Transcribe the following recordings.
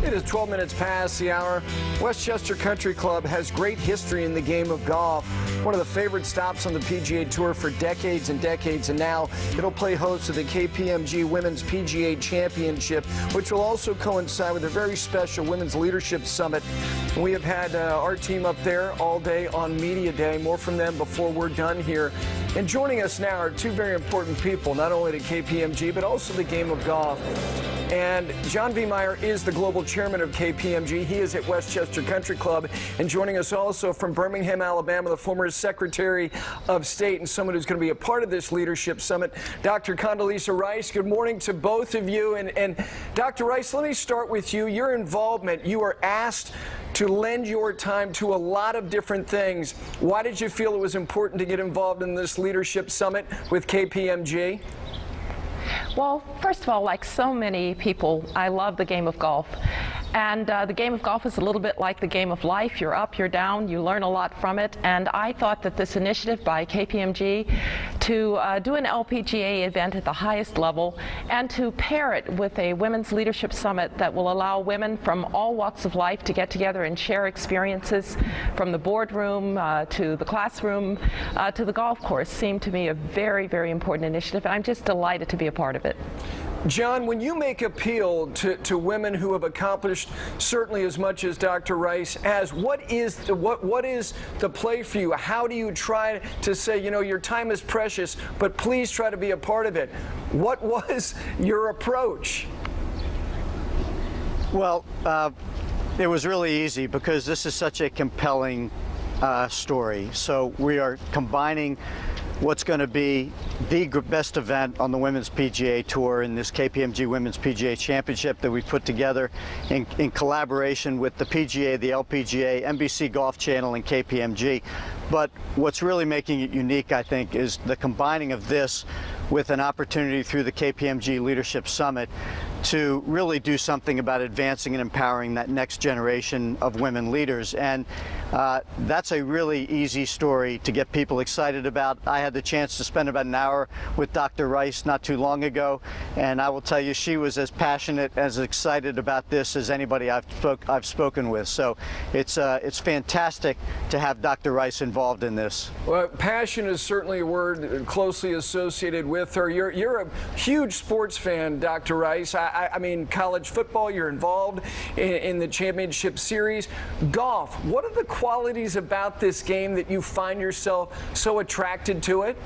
It is 12 minutes past the hour. Westchester Country Club has great history in the game of golf. One of the favorite stops on the PGA Tour for decades and decades, and now it'll play host to the KPMG Women's PGA Championship, which will also coincide with a very special Women's Leadership Summit. We have had our team up there all day on Media Day. More from them before we're done here. And joining us now are two very important people, not only to KPMG, but also the game of golf. And John Veihmeyer is the global chairman of KPMG. He is at Westchester Country Club. And joining us also from Birmingham, Alabama, the former Secretary of State and someone who's going to be a part of this leadership summit, Dr. Condoleezza Rice. Good morning to both of you. And Dr. Rice, let me start with you. Your involvement, you are asked to lend your time to a lot of different things. Why did you feel it was important to get involved in this leadership summit with KPMG? Well, first of all, like so many people, I love the game of golf. And the game of golf is a little bit like the game of life. You're up, you're down, you learn a lot from it. And I thought that this initiative by KPMG to do an LPGA event at the highest level and to pair it with a women's leadership summit that will allow women from all walks of life to get together and share experiences from the boardroom to the classroom to the golf course seemed to me a very, very important initiative. And I'm just delighted to be a part of it. John, when you make appeal to women who have accomplished certainly as much as Dr. Rice has, what is the play for you? How do you try to say, you know, your time is precious, but please try to be a part of it? What was your approach? Well, it was really easy because this is such a compelling story. So we are combining what's going to be the best event on the Women's PGA Tour in this KPMG Women's PGA Championship that we put together in collaboration with the PGA, the LPGA, NBC Golf Channel, and KPMG. But what's really making it unique, I think, is the combining of this with an opportunity through the KPMG Leadership Summit to really do something about advancing and empowering that next generation of women leaders. And that's a really easy story to get people excited about. I had the chance to spend about an hour with Dr. Rice not too long ago, and I will tell you she was as passionate, as excited about this as anybody I've spoken with. So it's fantastic to have Dr. Rice involved in this. Well, passion is certainly a word closely associated with her. You're a huge sports fan, Dr. Rice. I mean, college football, you're involved in the championship series. Golf, what are the qualities about this game that you find yourself so attracted to it?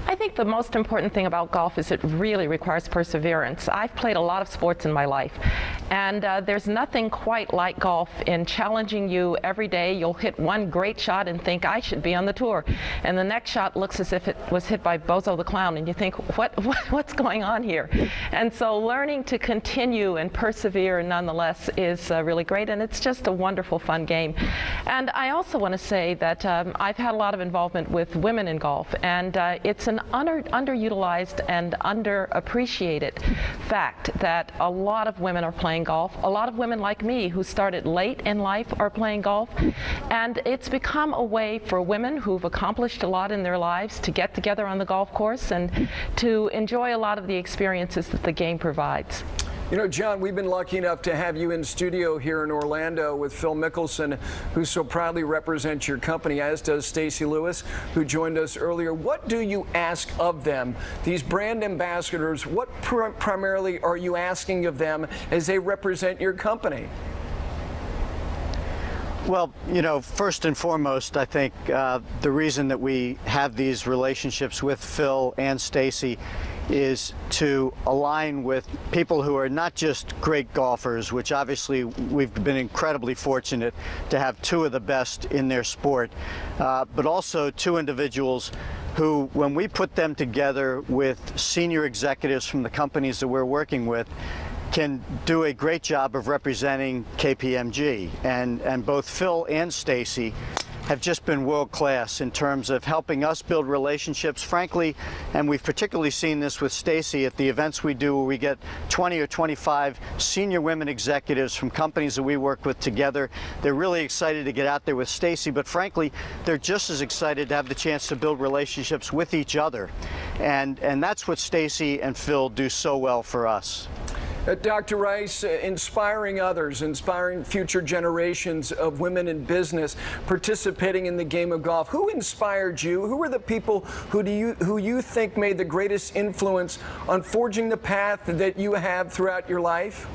I think the most important thing about golf is it really requires perseverance. I've played a lot of sports in my life, and there's nothing quite like golf in challenging you every day. You'll hit one great shot and think, I should be on the tour. And the next shot looks as if it was hit by Bozo the Clown, and you think, what's going on here? And so learning to continue and persevere nonetheless is really great, and it's just a wonderful, fun game. And I also want to say that I've had a lot of involvement with women in golf, and it's an underutilized and underappreciated fact that a lot of women are playing golf. A lot of women like me who started late in life are playing golf, and it's become a way for women who've accomplished a lot in their lives to get together on the golf course and to enjoy a lot of the experiences that the game provides. You know, John, we've been lucky enough to have you in studio here in Orlando with Phil Mickelson, who so proudly represents your company, as does Stacey Lewis, who joined us earlier. What do you ask of them? These brand ambassadors, what primarily are you asking of them as they represent your company? Well, you know, first and foremost, I think the reason that we have these relationships with Phil and Stacey is to align with people who are not just great golfers, which obviously we've been incredibly fortunate to have two of the best in their sport, but also two individuals who, when we put them together with senior executives from the companies that we're working with, can do a great job of representing KPMG. And both Phil and Stacey have just been world-class in terms of helping us build relationships, frankly, and we've particularly seen this with Stacey at the events we do where we get 20 or 25 senior women executives from companies that we work with together. They're really excited to get out there with Stacey, but frankly, they're just as excited to have the chance to build relationships with each other. And that's what Stacey and Phil do so well for us. Dr. Rice, inspiring others, inspiring future generations of women in business participating in the game of golf. Who inspired you? Who are the people who you think made the greatest influence on forging the path that you have throughout your life?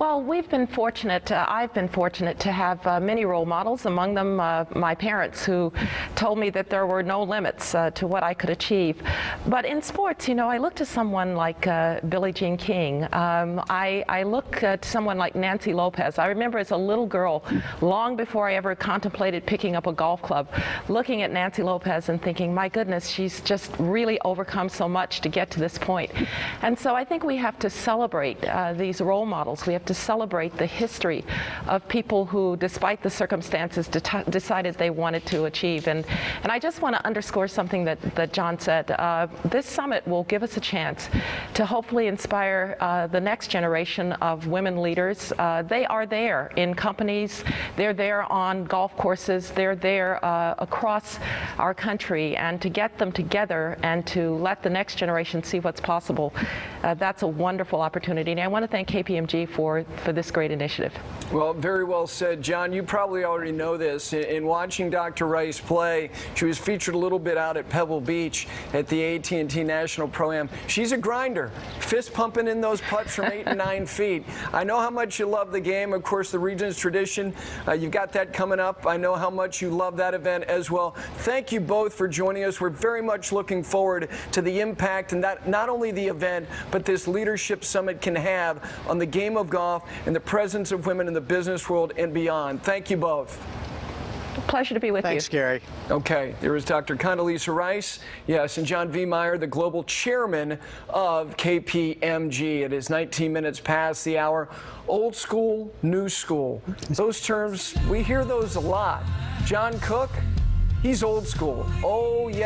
Well, we've been fortunate, I've been fortunate to have many role models, among them my parents, who told me that there were no limits to what I could achieve. But in sports, you know, I look to someone like Billie Jean King. I look to someone like Nancy Lopez. I remember as a little girl, long before I ever contemplated picking up a golf club, looking at Nancy Lopez and thinking, my goodness, she's just really overcome so much to get to this point. And so I think we have to celebrate these role models. We have to celebrate the history of people who, despite the circumstances, decided they wanted to achieve. And I just want to underscore something that John said. This summit will give us a chance to hopefully inspire the next generation of women leaders. They are there in companies, they're there on golf courses, they're there across our country, and to get them together and to let the next generation see what's possible, that's a wonderful opportunity. And I want to thank KPMG for this great initiative. Well, very well said, John. You probably already know this. In watching Dr. Rice play, she was featured a little bit out at Pebble Beach at the AT&T National Pro-Am. She's a grinder, fist pumping in those putts from 8 and 9 feet. I know how much you love the game. Of course, the Regions tradition, you've got that coming up. I know how much you love that event as well. Thank you both for joining us. We're very much looking forward to the impact and that not only the event, but this leadership summit can have on the game of golf and the presence of women in the business world and beyond. Thank you both. Pleasure to be with you. Thanks, Gary. Okay, there is Dr. Condoleezza Rice, yes, and John Veihmeyer, the global chairman of KPMG. It is 19 minutes past the hour. Old school, new school. Those terms, we hear those a lot. John Cook, he's old school. Oh, yeah.